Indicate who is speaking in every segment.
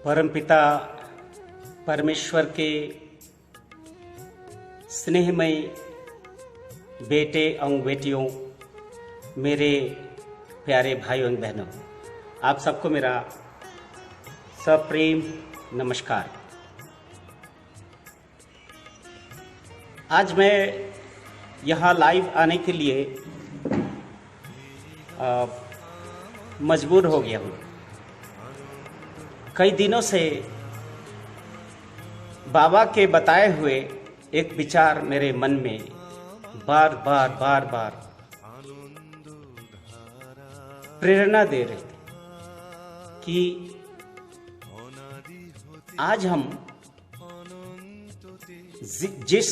Speaker 1: परमपिता परमेश्वर के स्नेहमय बेटे एवं बेटियों, मेरे प्यारे भाइयों एवं बहनों, आप सबको मेरा सप्रेम नमस्कार। आज मैं यहाँ लाइव आने के लिए मजबूर हो गया हूँ। कई दिनों से बाबा के बताए हुए एक विचार मेरे मन में बार बार प्रेरणा दे रहे थे कि आज हम जिस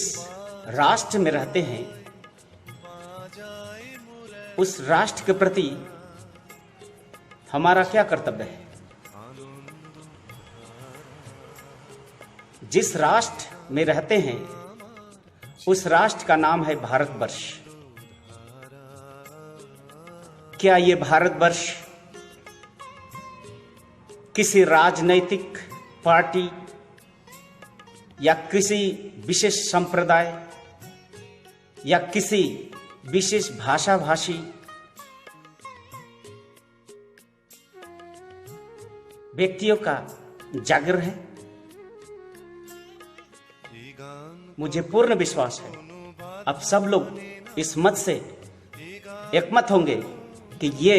Speaker 1: राष्ट्र में रहते हैं उस राष्ट्र के प्रति हमारा क्या कर्तव्य है। जिस राष्ट्र में रहते हैं उस राष्ट्र का नाम है भारतवर्ष। क्या ये भारतवर्ष किसी राजनैतिक पार्टी या किसी विशेष संप्रदाय या किसी विशेष भाषा भाषी व्यक्तियों का जागर है? मुझे पूर्ण विश्वास है अब सब लोग इस मत से एकमत होंगे कि ये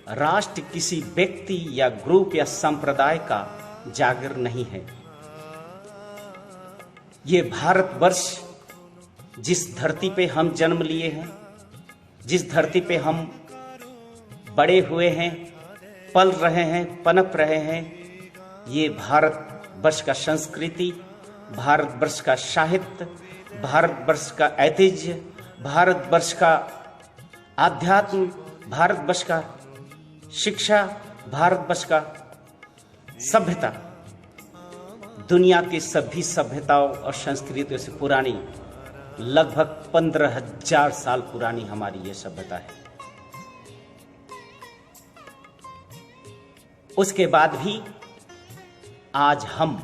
Speaker 1: राष्ट्र किसी व्यक्ति या ग्रुप या संप्रदाय का जागर नहीं है। ये भारतवर्ष जिस धरती पे हम जन्म लिए हैं, जिस धरती पे हम बड़े हुए हैं, पल रहे हैं, पनप रहे हैं, ये भारतवर्ष का संस्कृति, भारतवर्ष का साहित्य, भारतवर्ष का ऐतिह्य, भारतवर्ष का आध्यात्म, भारतवर्ष का शिक्षा, भारतवर्ष का सभ्यता दुनिया की सभी सभ्यताओं और संस्कृतियों से पुरानी, लगभग 15,000 साल पुरानी हमारी ये सभ्यता है। उसके बाद भी आज हम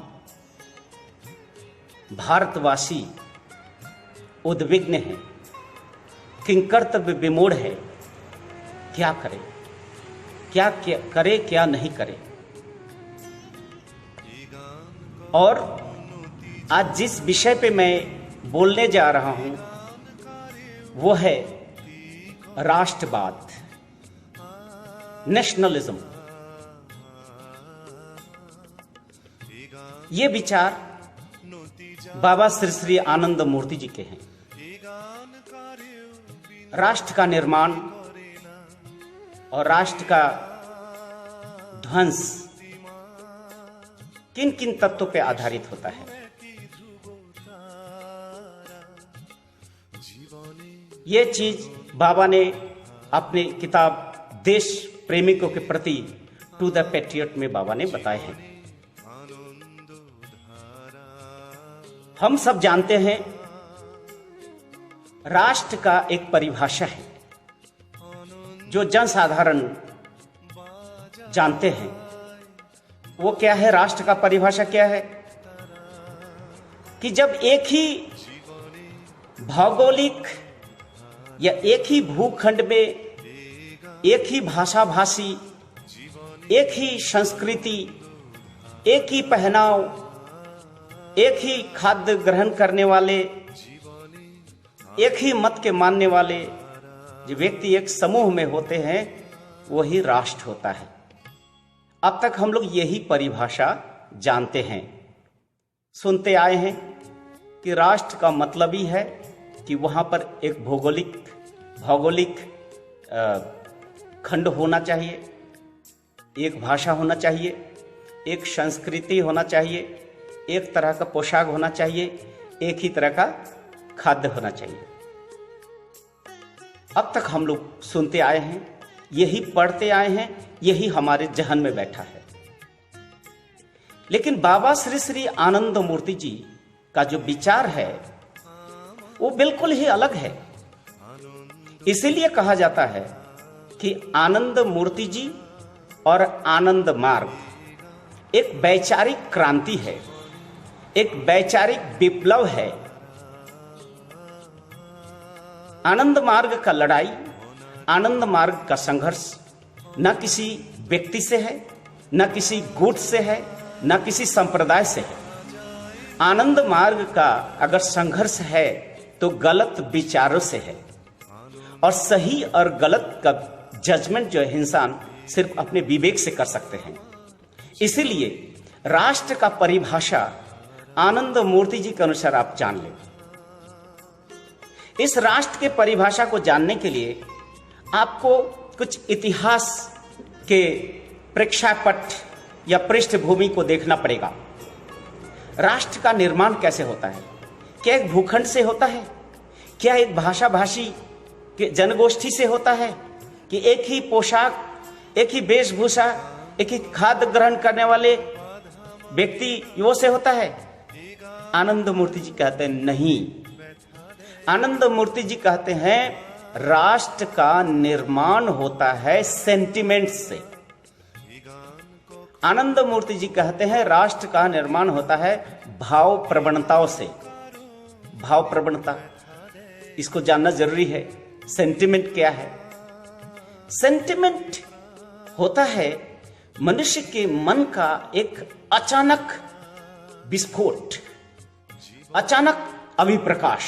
Speaker 1: भारतवासी उद्विग्न हैं, किंकर्तव्य विमूढ़ है। क्या करें, क्या करे, क्या नहीं करे। और आज जिस विषय पे मैं बोलने जा रहा हूं वो है राष्ट्रवाद, नेशनलिज्म। ये विचार बाबा श्री श्री आनंद मूर्ति जी के हैं। राष्ट्र का निर्माण और राष्ट्र का ध्वंस किन किन तत्वों पर आधारित होता है, ये चीज बाबा ने अपनी किताब देश प्रेमिकों के प्रति टू द पैट्रियट में बाबा ने बताए हैं। हम सब जानते हैं राष्ट्र का एक परिभाषा है जो जनसाधारण जानते हैं। वो क्या है? राष्ट्र का परिभाषा क्या है कि जब एक ही भौगोलिक या एक ही भूखंड में एक ही भाषा भाषी, एक ही संस्कृति, एक ही पहनाव, एक ही खाद्य ग्रहण करने वाले, एक ही मत के मानने वाले जो व्यक्ति एक समूह में होते हैं वही राष्ट्र होता है। अब तक हम लोग यही परिभाषा जानते हैं, सुनते आए हैं कि राष्ट्र का मतलब ही है कि वहां पर एक भौगोलिक खंड होना चाहिए, एक भाषा होना चाहिए, एक संस्कृति होना चाहिए, एक तरह का पोशाक होना चाहिए, एक ही तरह का खाद्य होना चाहिए। अब तक हम लोग सुनते आए हैं, यही पढ़ते आए हैं, यही हमारे जहन में बैठा है। लेकिन बाबा श्री श्री आनंद मूर्ति जी का जो विचार है वो बिल्कुल ही अलग है। इसीलिए कहा जाता है कि आनंद मूर्ति जी और आनंद मार्ग एक वैचारिक क्रांति है, एक वैचारिक विप्लव है। आनंद मार्ग का लड़ाई, आनंद मार्ग का संघर्ष न किसी व्यक्ति से है, न किसी गुट से है, न किसी संप्रदाय से है। आनंद मार्ग का अगर संघर्ष है तो गलत विचारों से है, और सही और गलत का जजमेंट जो है इंसान सिर्फ अपने विवेक से कर सकते हैं। इसीलिए राष्ट्र का परिभाषा आनंद मूर्ति जी के अनुसार आप जान लें। इस राष्ट्र के परिभाषा को जानने के लिए आपको कुछ इतिहास के प्रेक्षापट या पृष्ठभूमि को देखना पड़ेगा। राष्ट्र का निर्माण कैसे होता है? क्या एक भूखंड से होता है? क्या एक भाषा भाषी के जनगोष्ठी से होता है? कि एक ही पोशाक, एक ही वेशभूषा, एक ही खाद्य ग्रहण करने वाले व्यक्ति वो से होता है? आनंद मूर्ति जी कहते हैं नहीं। आनंद मूर्ति जी कहते हैं राष्ट्र का निर्माण होता है सेंटिमेंट से। आनंद मूर्ति जी कहते हैं राष्ट्र का निर्माण होता है भाव प्रवणताओं से। भाव प्रवणता, इसको जानना जरूरी है। सेंटिमेंट क्या है? सेंटिमेंट होता है मनुष्य के मन का एक अचानक विस्फोट, अचानक अभिप्रकाश।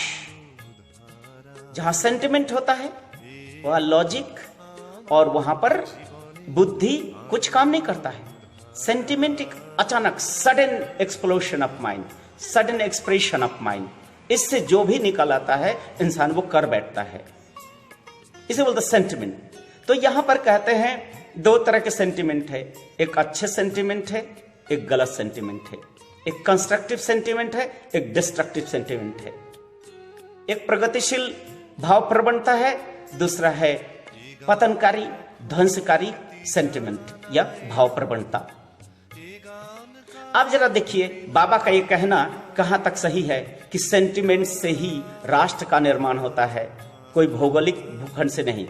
Speaker 1: जहां सेंटिमेंट होता है वहां लॉजिक और वहां पर बुद्धि कुछ काम नहीं करता है। सेंटिमेंट एक अचानक sudden explosion of mind, sudden expression of mind. इससे जो भी निकल आता है इंसान वो कर बैठता है, इसे बोलते सेंटिमेंट। तो यहां पर कहते हैं दो तरह के सेंटिमेंट है, एक अच्छे सेंटिमेंट है, एक गलत सेंटिमेंट है। एक कंस्ट्रक्टिव सेंटिमेंट है, एक डिस्ट्रक्टिव सेंटिमेंट है। एक प्रगतिशील भाव प्रवणता है, दूसरा है पतनकारी ध्वंसकारी सेंटिमेंट या भाव प्रवणता। आप जरा देखिए बाबा का ये कहना कहां तक सही है कि सेंटिमेंट से ही राष्ट्र का निर्माण होता है, कोई भौगोलिक भूखंड से नहीं।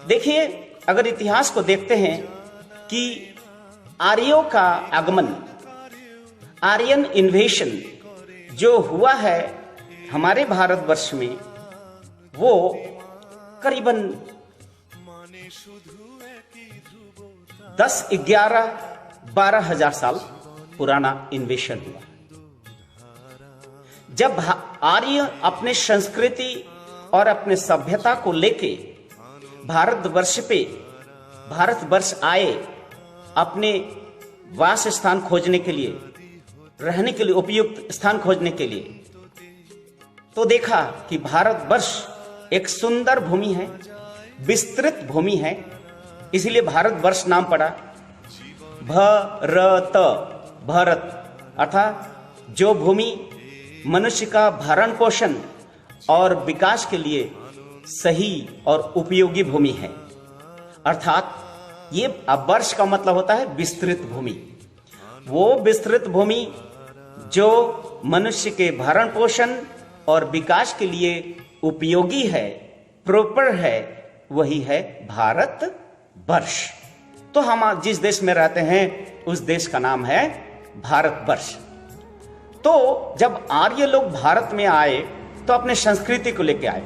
Speaker 1: देखिए अगर इतिहास को देखते हैं कि आर्यों का आगमन, आर्यन इन्वेशन जो हुआ है हमारे भारतवर्ष में, वो करीबन 10, 11, 12 हजार साल पुराना इन्वेशन हुआ। जब आर्य अपने संस्कृति और अपने सभ्यता को लेके भारतवर्ष आए, अपने वास स्थान खोजने के लिए, रहने के लिए उपयुक्त स्थान खोजने के लिए, तो देखा कि भारतवर्ष एक सुंदर भूमि है, विस्तृत भूमि है, इसलिए भारतवर्ष नाम पड़ा। भारत अर्थात जो भूमि मनुष्य का भरण पोषण और विकास के लिए सही और उपयोगी भूमि है। अर्थात ये वर्ष का मतलब होता है विस्तृत भूमि। वो विस्तृत भूमि जो मनुष्य के भरण पोषण और विकास के लिए उपयोगी है, प्रॉपर है, वही है भारतवर्ष। तो हम जिस देश में रहते हैं उस देश का नाम है भारतवर्ष। तो जब आर्य लोग भारत में आए तो अपने संस्कृति को लेकर आए।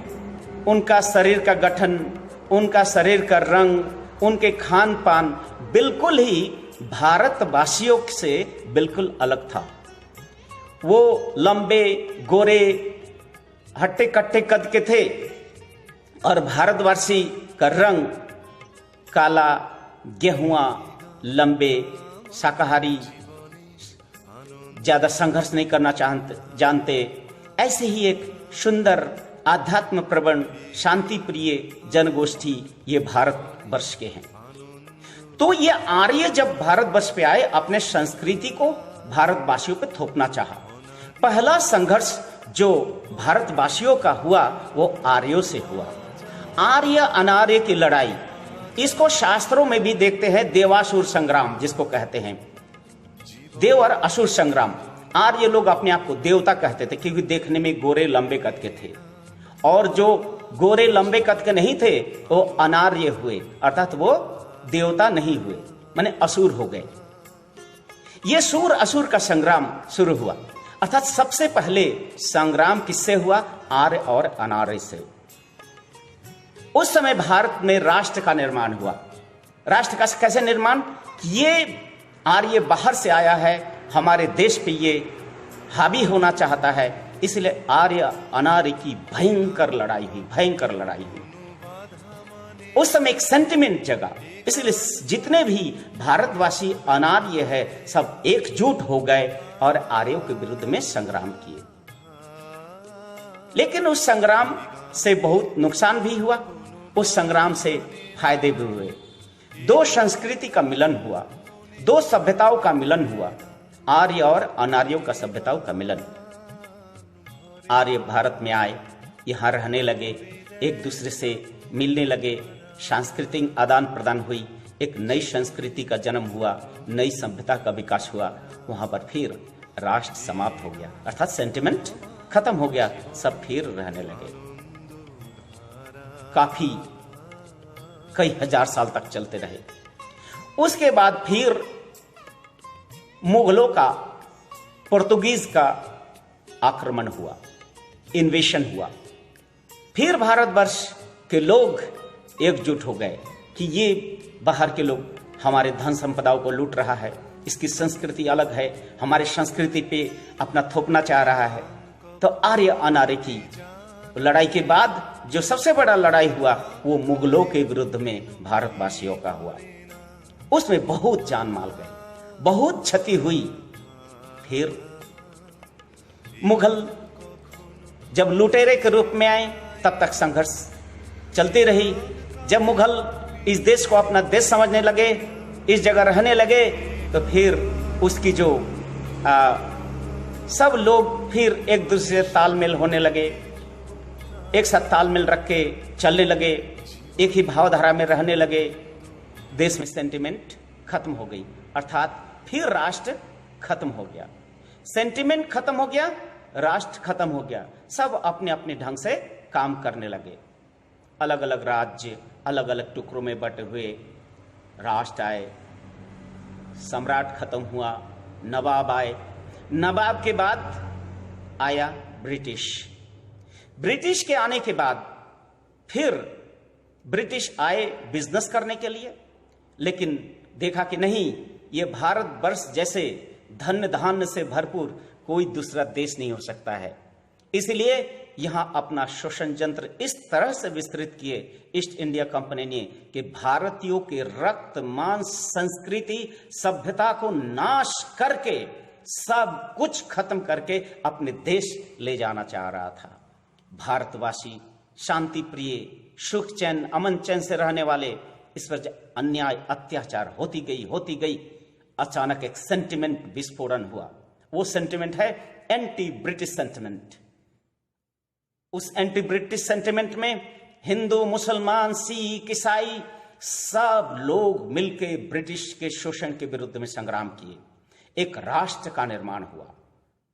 Speaker 1: उनका शरीर का गठन, उनका शरीर का रंग, उनके खान पान बिल्कुल ही भारतवासियों से बिल्कुल अलग था। वो लंबे गोरे हट्टे कट्टे कद के थे और भारतवासी का रंग काला, गेहुआ, लंबे, शाकाहारी, ज्यादा संघर्ष नहीं करना जानते। ऐसे ही एक सुंदर आध्यात्म प्रवण शांति प्रिय जनगोष्ठी ये भारतवर्ष के हैं। तो ये आर्य जब भारतवर्ष पे आए अपने संस्कृति को भारतवासियों पे थोपना चाहा। पहला संघर्ष जो भारतवासियों का हुआ वो आर्यों से हुआ। आर्य अनार्य की लड़ाई, इसको शास्त्रों में भी देखते हैं देवासुर संग्राम जिसको कहते हैं, देव और असुर संग्राम। आर्य लोग अपने आप को देवता कहते थे क्योंकि देखने में गोरे लंबे कद के थे, और जो गोरे लंबे कद के नहीं थे वो अनार्य हुए, अर्थात वो देवता नहीं हुए, माने असुर हो गए। ये सूर असुर का संग्राम शुरू हुआ। अर्थात सबसे पहले संग्राम किससे हुआ? आर्य और अनार्य से। उस समय भारत में राष्ट्र का निर्माण हुआ। राष्ट्र का कैसे निर्माण? ये आर्य बाहर से आया है, हमारे देश पे ये हावी होना चाहता है, इसलिए आर्य अनार्य की भयंकर लड़ाई हुई, भयंकर लड़ाई हुई। उस समय एक सेंटिमेंट जगा, इसलिए जितने भी भारतवासी अनार्य है सब एकजुट हो गए और आर्यों के विरुद्ध में संग्राम किए। लेकिन उस संग्राम से बहुत नुकसान भी हुआ, उस संग्राम से फायदे भी हुए। दो संस्कृति का मिलन हुआ, दो सभ्यताओं का मिलन हुआ, आर्य और अनार्यों का सभ्यताओं का मिलन। आर्य भारत में आए, यहां रहने लगे, एक दूसरे से मिलने लगे, सांस्कृतिक आदान प्रदान हुई, एक नई संस्कृति का जन्म हुआ, नई सभ्यता का विकास हुआ। वहां पर फिर राष्ट्र समाप्त हो गया, अर्थात सेंटिमेंट खत्म हो गया, सब फिर रहने लगे। काफी कई हजार साल तक चलते रहे। उसके बाद फिर मुगलों का, पुर्तगालीज का आक्रमण हुआ, इन्वेशन हुआ। फिर भारतवर्ष के लोग एकजुट हो गए कि ये बाहर के लोग हमारे धन संपदाओं को लूट रहा है, इसकी संस्कृति अलग है, हमारे संस्कृति पे अपना थोपना चाह रहा है। तो आर्य अनार्य की लड़ाई के बाद जो सबसे बड़ा लड़ाई हुआ वो मुगलों के विरुद्ध में भारतवासियों का हुआ। उसमें बहुत जान माल गए, बहुत क्षति हुई। फिर मुगल जब लुटेरे के रूप में आए तब तक संघर्ष चलती रही। जब मुगल इस देश को अपना देश समझने लगे, इस जगह रहने लगे, तो फिर उसकी जो सब लोग फिर एक दूसरे से तालमेल होने लगे, एक साथ तालमेल रख के चलने लगे, एक ही भावधारा में रहने लगे। देश में सेंटिमेंट खत्म हो गई, अर्थात फिर राष्ट्र खत्म हो गया। सेंटिमेंट खत्म हो गया, राष्ट्र खत्म हो गया, सब अपने अपने ढंग से काम करने लगे। अलग अलग राज्य अलग अलग टुकड़ों में बटे हुए राष्ट्र आए, सम्राट खत्म हुआ, नवाब आए, नवाब के बाद आया ब्रिटिश। ब्रिटिश के आने के बाद फिर ब्रिटिश आए बिजनेस करने के लिए, लेकिन देखा कि नहीं, ये भारतवर्ष जैसे धन्य धान्य से भरपूर कोई दूसरा देश नहीं हो सकता है। इसलिए यहां अपना शोषण यंत्र इस तरह से विस्तृत किए ईस्ट इंडिया कंपनी ने कि भारतीयों के रक्त मांस संस्कृति सभ्यता को नाश करके सब कुछ खत्म करके अपने देश ले जाना चाह रहा था। भारतवासी शांति प्रिय, सुख चैन अमन चैन से रहने वाले, इस पर अन्याय अत्याचार होती गई। अचानक एक सेंटिमेंट विस्फोटन हुआ। वो सेंटिमेंट है एंटी ब्रिटिश सेंटिमेंट। उस एंटी ब्रिटिश सेंटिमेंट में हिंदू, मुसलमान, सिख, ईसाई सब लोग मिलकर ब्रिटिश के शोषण के विरुद्ध में संग्राम किए। एक राष्ट्र का निर्माण हुआ।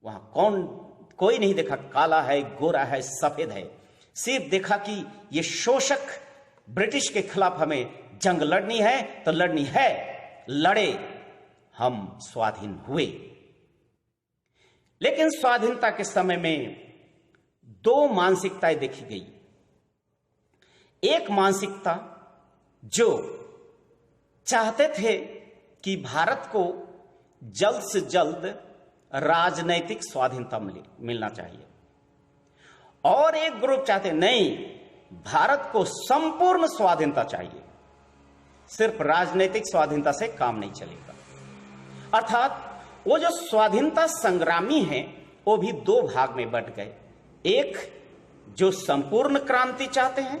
Speaker 1: वहां कोई नहीं देखा काला है, गोरा है, सफेद है, सिर्फ देखा कि ये शोषक ब्रिटिश के खिलाफ हमें जंग लड़नी है तो लड़नी है, लड़े, हम स्वाधीन हुए। लेकिन स्वाधीनता के समय में दो मानसिकताएं देखी गई। एक मानसिकता जो चाहते थे कि भारत को जल्द से जल्द राजनैतिक स्वाधीनता मिलना चाहिए, और एक ग्रुप चाहते नहीं, भारत को संपूर्ण स्वाधीनता चाहिए, सिर्फ राजनैतिक स्वाधीनता से काम नहीं चलेगा। अर्थात वो जो स्वाधीनता संग्रामी हैं वो भी दो भाग में बंट गए। एक जो संपूर्ण क्रांति चाहते हैं,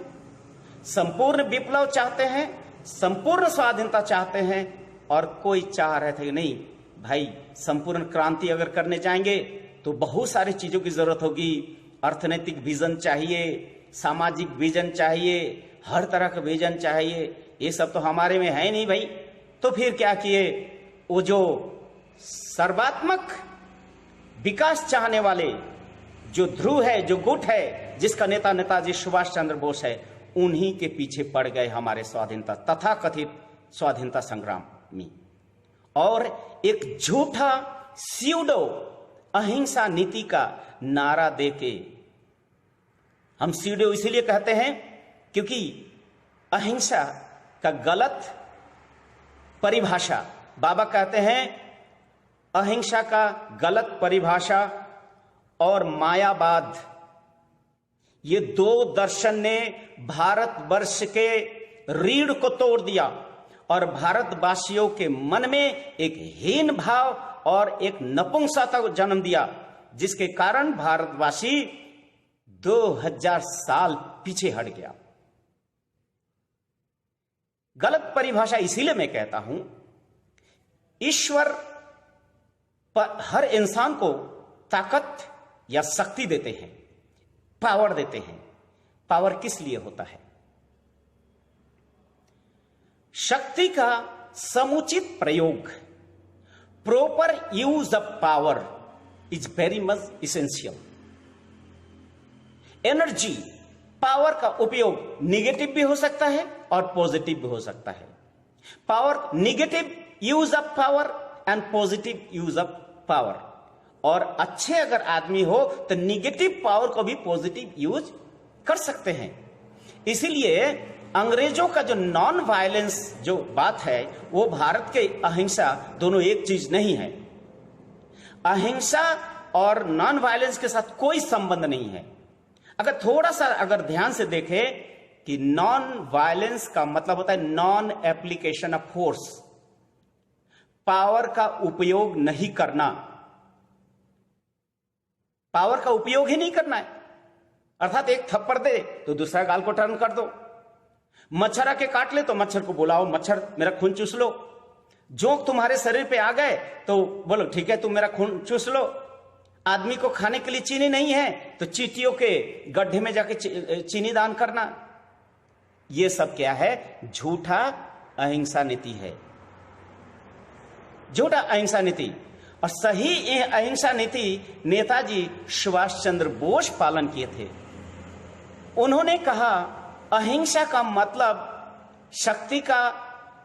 Speaker 1: संपूर्ण विप्लव चाहते हैं, संपूर्ण स्वाधीनता चाहते हैं, और कोई चाह रहे थे नहीं भाई संपूर्ण क्रांति अगर करने जाएंगे तो बहुत सारी चीजों की जरूरत होगी, अर्थनैतिक विजन चाहिए, सामाजिक विजन चाहिए, हर तरह का विजन चाहिए, ये सब तो हमारे में है नहीं भाई। तो फिर क्या किए, वो जो सर्वात्मक विकास चाहने वाले जो ध्रुव है, जो गुट है, जिसका नेता नेताजी सुभाष चंद्र बोस है, उन्हीं के पीछे पड़ गए हमारे स्वाधीनता तथाकथित स्वाधीनता संग्रामी। और एक झूठा स्यूडो अहिंसा नीति का नारा देके, हम स्यूडो इसीलिए कहते हैं क्योंकि अहिंसा का गलत परिभाषा, बाबा कहते हैं अहिंसा का गलत परिभाषा और मायावाद, ये दो दर्शन ने भारतवर्ष के रीढ़ को तोड़ दिया और भारतवासियों के मन में एक हीन भाव और एक नपुंसकता को जन्म दिया, जिसके कारण भारतवासी 2000 साल पीछे हट गया। गलत परिभाषा इसीलिए मैं कहता हूं, ईश्वर हर इंसान को ताकत या शक्ति देते हैं, पावर देते हैं। पावर किस लिए होता है? शक्ति का समुचित प्रयोग, proper use of power is very much essential. Energy, power का उपयोग निगेटिव भी हो सकता है और पॉजिटिव भी हो सकता है। Power, negative use of power and positive use of power. और अच्छे अगर आदमी हो तो निगेटिव पावर को भी पॉजिटिव यूज कर सकते हैं। इसीलिए अंग्रेजों का जो नॉन वायलेंस जो बात है, वो भारत के अहिंसा दोनों एक चीज नहीं है। अहिंसा और नॉन वायलेंस के साथ कोई संबंध नहीं है। अगर थोड़ा सा अगर ध्यान से देखें कि नॉन वायलेंस का मतलब होता है non application of force, power का उपयोग नहीं करना, पावर का उपयोग ही नहीं करना है। अर्थात एक थप्पड़ दे तो दूसरा गाल को टर्न कर दो, मच्छर आके काट ले तो मच्छर को बुलाओ, मच्छर मेरा खून चूस लो। जोंक तुम्हारे शरीर पे आ गए तो बोलो ठीक है तुम मेरा खून चूस लो। आदमी को खाने के लिए चीनी नहीं है तो चींटियों के गड्ढे में जाके चीनी दान करना। यह सब क्या है? झूठा अहिंसा नीति है, झूठा अहिंसा नीति। और सही अहिंसा नीति नेताजी सुभाष चंद्र बोस पालन किए थे। उन्होंने कहा अहिंसा का मतलब शक्ति का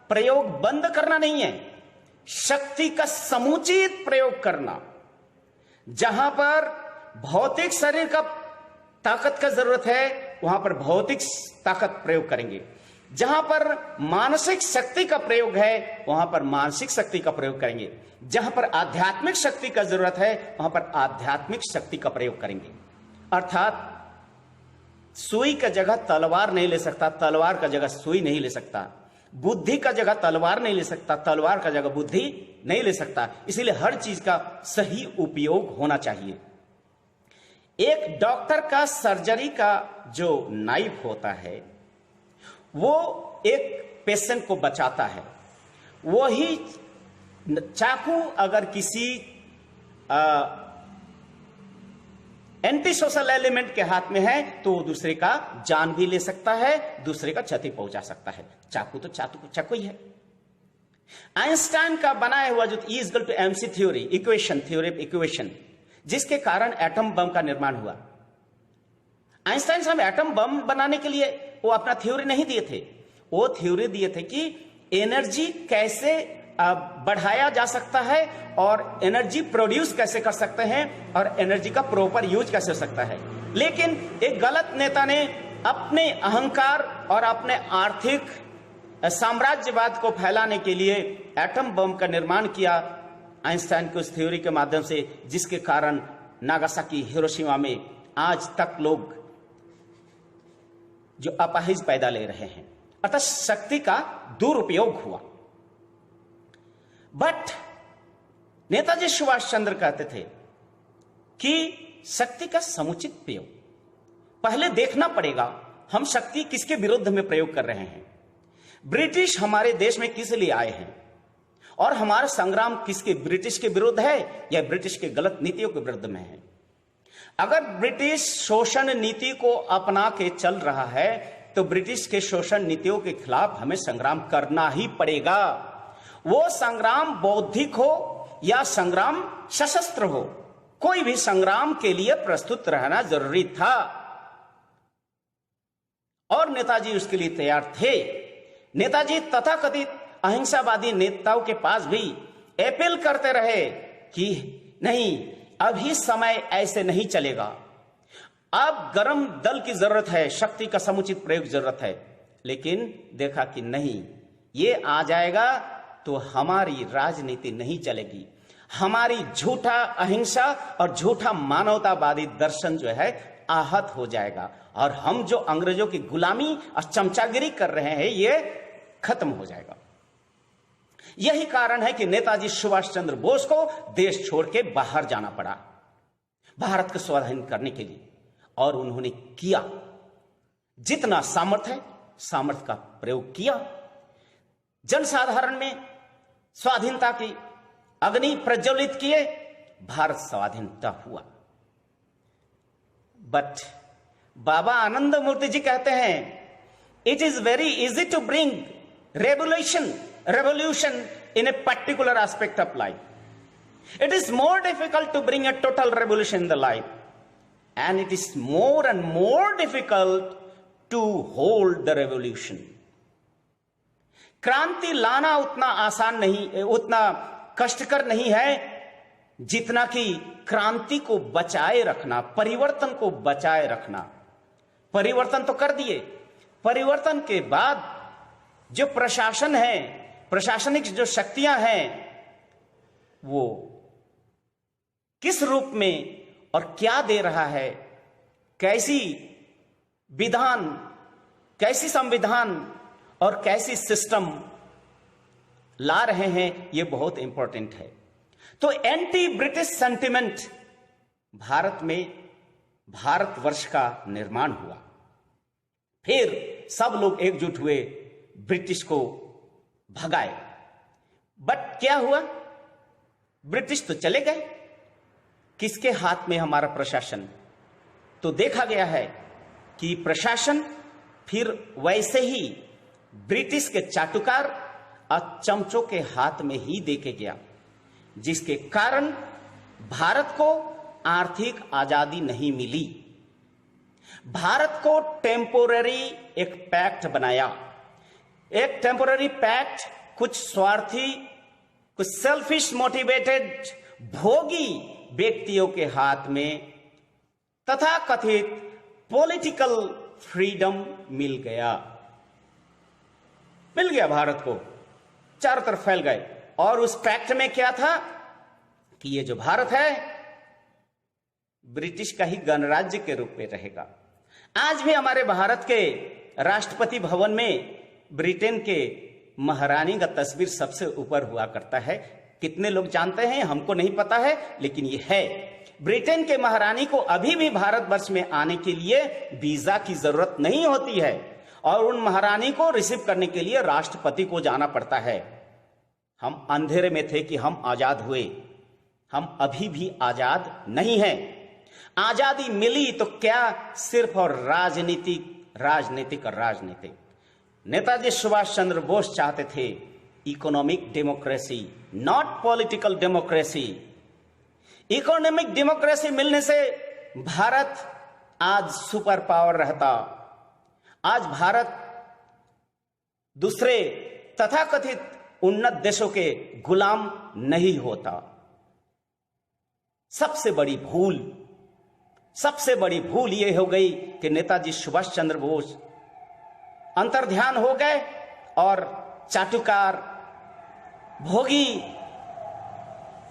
Speaker 1: प्रयोग बंद करना नहीं है, शक्ति का समुचित प्रयोग करना। जहां पर भौतिक शरीर का ताकत का जरूरत है वहां पर भौतिक ताकत प्रयोग करेंगे, जहां पर मानसिक शक्ति का प्रयोग है वहां पर मानसिक शक्ति का प्रयोग करेंगे, जहां पर आध्यात्मिक शक्ति का जरूरत है वहां पर आध्यात्मिक शक्ति का प्रयोग करेंगे। अर्थात सुई का जगह तलवार नहीं ले सकता, तलवार का जगह सुई नहीं ले सकता, बुद्धि का जगह तलवार नहीं ले सकता, तलवार का जगह बुद्धि नहीं ले सकता। इसीलिए हर चीज का सही उपयोग होना चाहिए। एक डॉक्टर का सर्जरी का जो नाइफ होता है वो एक पेशेंट को बचाता है। वही चाकू अगर किसी एंटी सोशल एलिमेंट के हाथ में है तो वो दूसरे का जान भी ले सकता है, दूसरे का क्षति पहुंचा सकता है। चाकू तो चाकू ही है। आइंस्टाइन का बनाया हुआ जो E equal to MC theory, equation, theory equation, जिसके कारण एटम बम का निर्माण हुआ। आइंस्टाइन साहब एटम बम बनाने के लिए वो अपना थ्योरी नहीं दिए थे, वो थ्योरी दिए थे कि एनर्जी कैसे बढ़ाया जा सकता है और एनर्जी प्रोड्यूस कैसे कर सकते हैं और एनर्जी का प्रॉपर यूज कैसे हो सकता है। लेकिन एक गलत नेता ने अपने अहंकार और अपने आर्थिक साम्राज्यवाद को फैलाने के लिए एटम बम का निर्माण किया आइंस्टाइन की उस थ्योरी के माध्यम से, जिसके कारण नागासाकी, हिरोशिमा में आज तक लोग जो अपाहिज पैदा ले रहे हैं। अर्थात शक्ति का दुरुपयोग हुआ। बट नेताजी सुभाष चंद्र कहते थे कि शक्ति का समुचित प्रयोग, पहले देखना पड़ेगा हम शक्ति किसके विरुद्ध में प्रयोग कर रहे हैं। ब्रिटिश हमारे देश में किस लिए आए हैं और हमारा संग्राम किसके, ब्रिटिश के विरुद्ध है या ब्रिटिश के गलत नीतियों के विरुद्ध में है। अगर ब्रिटिश शोषण नीति को अपना के चल रहा है तो ब्रिटिश के शोषण नीतियों के खिलाफ हमें संग्राम करना ही पड़ेगा। वो संग्राम बौद्धिक हो या संग्राम सशस्त्र हो, कोई भी संग्राम के लिए प्रस्तुत रहना जरूरी था और नेताजी उसके लिए तैयार थे। नेताजी तथाकथित अहिंसावादी नेताओं के पास भी अपील करते रहे कि नहीं, अभी समय ऐसे नहीं चलेगा, अब गरम दल की जरूरत है, शक्ति का समुचित प्रयोग जरूरत है। लेकिन देखा कि नहीं, ये आ जाएगा तो हमारी राजनीति नहीं चलेगी, हमारी झूठा अहिंसा और झूठा मानवतावादी दर्शन जो है आहत हो जाएगा, और हम जो अंग्रेजों की गुलामी और चमचागिरी कर रहे हैं ये खत्म हो जाएगा। यही कारण है कि नेताजी सुभाष चंद्र बोस को देश छोड़ के बाहर जाना पड़ा भारत को स्वाधीन करने के लिए, और उन्होंने किया, जितना सामर्थ्य है सामर्थ्य का प्रयोग किया। जनसाधारण में स्वाधीनता की अग्नि प्रज्वलित किए, भारत स्वाधीनता हुआ। बट बाबा आनंद मूर्ति जी कहते हैं, it is very easy to bring revolution in a particular aspect of life. It is more difficult to bring a total revolution in the life, and it is more and more difficult to hold the revolution. क्रांति लाना उतना आसान नहीं, उतना कष्टकर नहीं है जितना कि क्रांति को बचाए रखना, परिवर्तन को बचाए रखना। परिवर्तन तो कर दिए, परिवर्तन के बाद जो प्रशासन है, प्रशासनिक जो शक्तियां हैं, वो किस रूप में और क्या दे रहा है, कैसी विधान, कैसी संविधान और कैसी सिस्टम ला रहे हैं, ये बहुत इंपॉर्टेंट है। तो एंटी ब्रिटिश सेंटिमेंट भारत में, भारतवर्ष का निर्माण हुआ। फिर सब लोग एकजुट हुए, ब्रिटिश को भगाए। बट क्या हुआ, ब्रिटिश तो चले गए, किसके हाथ में हमारा प्रशासन? तो देखा गया है कि प्रशासन फिर वैसे ही ब्रिटिश के चाटुकार और चमचों के हाथ में ही देके गया, जिसके कारण भारत को आर्थिक आजादी नहीं मिली। भारत को टेम्पोररी एक पैक्ट बनाया, एक टेम्पोररी पैक्ट कुछ स्वार्थी, कुछ सेल्फिश मोटिवेटेड भोगी व्यक्तियों के हाथ में तथा कथित पॉलिटिकल फ्रीडम मिल गया भारत को, चारों तरफ फैल गए। और उस पैक्ट में क्या था कि ये जो भारत है ब्रिटिश का ही गणराज्य के रूप में रहेगा। आज भी हमारे भारत के राष्ट्रपति भवन में ब्रिटेन के महारानी का तस्वीर सबसे ऊपर हुआ करता है। कितने लोग जानते हैं हमको नहीं पता है, लेकिन ये है। ब्रिटेन के महारानी को अभी भी भारतवर्ष में आने के लिए वीजा की जरूरत नहीं होती है, और उन महारानी को रिसीव करने के लिए राष्ट्रपति को जाना पड़ता है। हम अंधेरे में थे कि हम आजाद हुए, हम अभी भी आजाद नहीं हैं। आजादी मिली तो क्या सिर्फ और राजनीतिक। नेताजी सुभाष चंद्र बोस चाहते थे economic democracy, not political democracy. Economic democracy मिलने से भारत आज सुपर पावर रहता। आज भारत दूसरे तथाकथित उन्नत देशों के गुलाम नहीं होता। सबसे बड़ी भूल यह हो गई कि नेताजी सुभाष चंद्र बोस अंतर्ध्यान हो गए और चाटुकार भोगी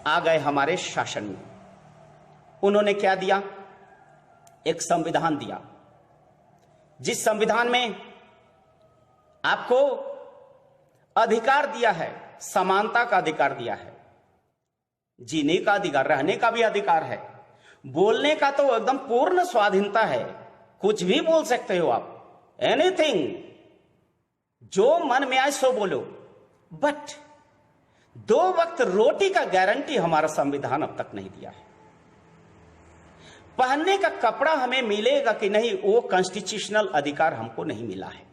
Speaker 1: आ गए हमारे शासन में। उन्होंने क्या दिया? एक संविधान दिया, जिस संविधान में आपको अधिकार दिया है, समानता का अधिकार दिया है, जीने का अधिकार, रहने का भी अधिकार है, बोलने का तो एकदम पूर्ण स्वाधीनता है, कुछ भी बोल सकते हो आप, एनीथिंग, जो मन में आए सो बोलो। बट 2 वक्त रोटी का गारंटी हमारा संविधान अब तक नहीं दिया है। पहनने का कपड़ा हमें मिलेगा कि नहीं, वो कॉन्स्टिट्यूशनल अधिकार हमको नहीं मिला है।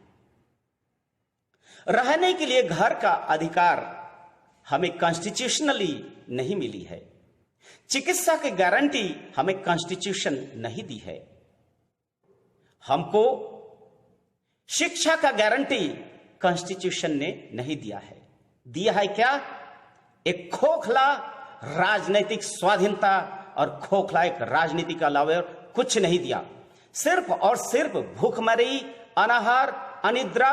Speaker 1: रहने के लिए घर का अधिकार हमें कॉन्स्टिट्यूशनली नहीं मिली है। चिकित्सा की गारंटी हमें कॉन्स्टिट्यूशन नहीं दी है। हमको शिक्षा का गारंटी कॉन्स्टिट्यूशन ने नहीं दिया है। दिया है क्या? एक खोखला राजनीतिक स्वाधीनता और खोखला एक राजनीति का अलावा कुछ नहीं दिया। सिर्फ और सिर्फ भूखमरी, अनाहार, अनिद्रा,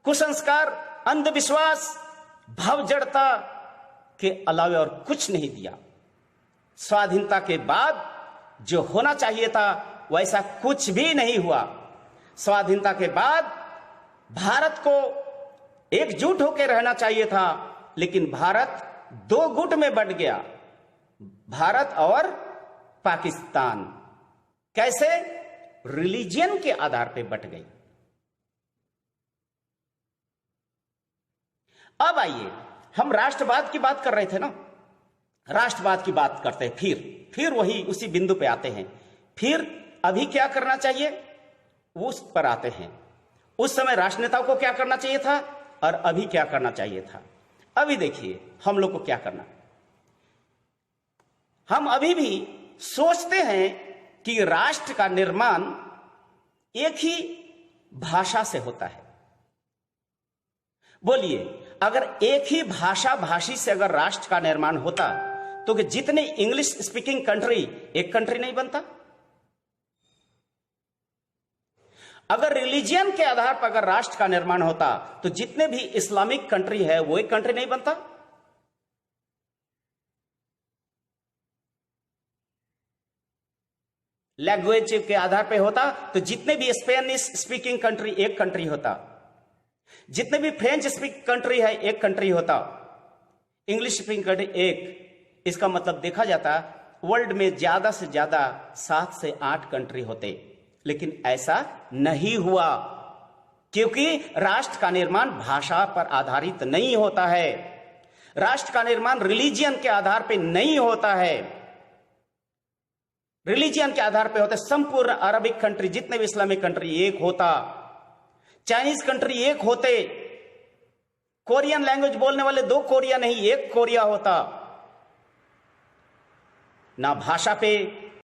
Speaker 1: कुसंस्कार, अंधविश्वास, भवजड़ता के अलावा और कुछ नहीं दिया। स्वाधीनता के बाद जो होना चाहिए था वैसा कुछ भी नहीं हुआ। स्वाधीनता के बाद भारत को एकजुट होकर रहना चाहिए था, लेकिन भारत दो गुट में बंट गया, भारत और पाकिस्तान। कैसे? रिलीजियन के आधार पर बंट गई। अब आइए, हम राष्ट्रवाद की बात कर रहे थे ना, राष्ट्रवाद की बात करते हैं, फिर वही उसी बिंदु पे आते हैं। फिर अभी क्या करना चाहिए उस पर आते हैं। उस समय राष्ट्रनेताओं को क्या करना चाहिए था और अभी क्या करना चाहिए था। अभी देखिए हम लोग को क्या करना। हम अभी भी सोचते हैं कि राष्ट्र का निर्माण एक ही भाषा से होता है। बोलिए, अगर एक ही भाषा भाषी से अगर राष्ट्र का निर्माण होता तो कि जितने इंग्लिश स्पीकिंग कंट्री एक कंट्री नहीं बनता। अगर रिलीजियन के आधार पर अगर राष्ट्र का निर्माण होता तो जितने भी इस्लामिक कंट्री है वो एक कंट्री नहीं बनता। लैंग्वेज के आधार पर होता तो जितने भी स्पेनिश स्पीकिंग कंट्री एक कंट्री होता, जितने भी फ्रेंच स्पीकिंग कंट्री है एक कंट्री होता, इंग्लिश स्पीकिंग कंट्री एक। इसका मतलब देखा जाता वर्ल्ड में ज्यादा से ज्यादा 7 से 8 कंट्री होते, लेकिन ऐसा नहीं हुआ क्योंकि राष्ट्र का निर्माण भाषा पर आधारित नहीं होता है। राष्ट्र का निर्माण रिलीजियन के आधार पर नहीं होता है। रिलीजियन के आधार पर होता है। संपूर्ण अरबिक कंट्री, जितने भी इस्लामिक कंट्री एक होता, चाइनीज कंट्री एक होते, कोरियन लैंग्वेज बोलने वाले 2 कोरिया नहीं एक कोरिया होता। ना भाषा पे